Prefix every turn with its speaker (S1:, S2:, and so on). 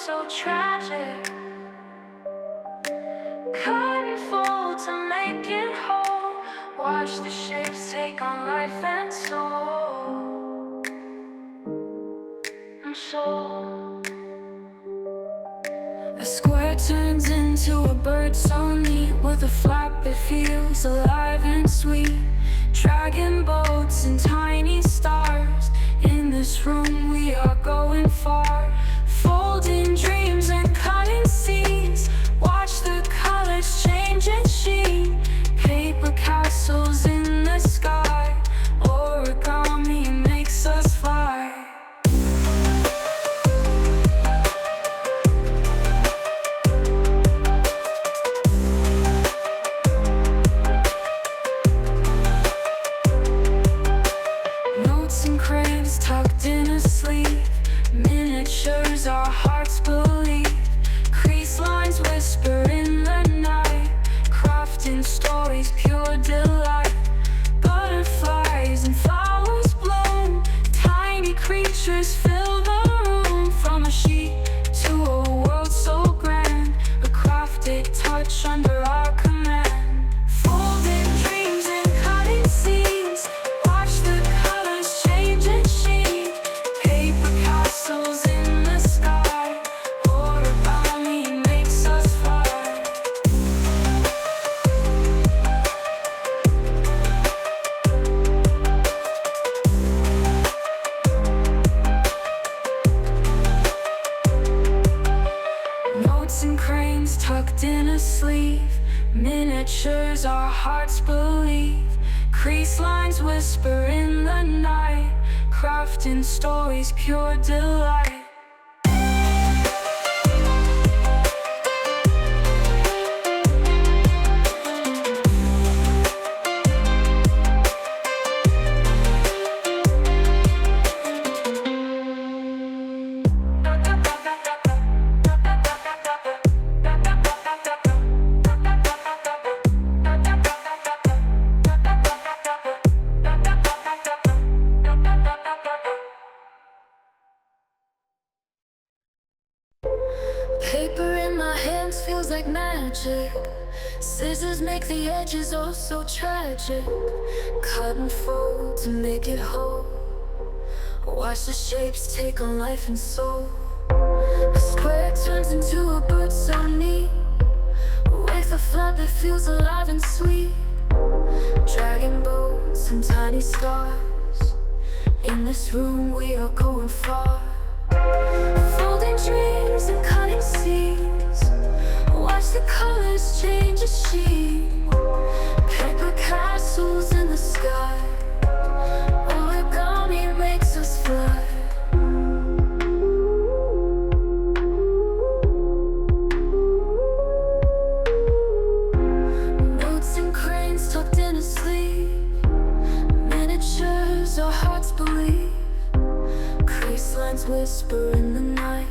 S1: so tragic. Couldn't fold to make it whole. Watch the shapes take on life and soul. And soul. A square turns into a bird so neat. With a flap it feels alive and sweet. Dragon boats and tiny stars. In this room we are going far. Folding dreams and cutting seeds. Watch the colors change and sheen. Paper castles in the sky. Origami makes us fly. Notes and crayons tucked in a sleeve. Miniatures our hearts believe. Crease lines whisper in the night. Crafting stories, pure delight. Butterflies and flowers bloom. Tiny creatures fill the room. From a sheet to a world so grand. A crafted touch under our command. Folding dreams and cutting seeds. Watch the colors change and sheen. Paper castles in the sky. Origami makes us fly. Notes and cranes tucked in a sleeve. Miniatures our hearts believe. Crease lines whisper in the night. Crafting stories, pure delight. Paper in my hands feels like magic. Scissors make the edges oh so tragic. Cut and fold to make it whole. Watch the shapes take on life and soul. A square turns into a bird so neat. With a flap that feels alive and sweet. Dragon boats and tiny stars. In this room we are going far. Folding dreams and cutting seeds. Watch the colors change and sheen. Paper castles in the sky. Origami makes us fly. Notes and cranes tucked in a sleeve. Miniatures our hearts believe. Crease lines whisper in the night.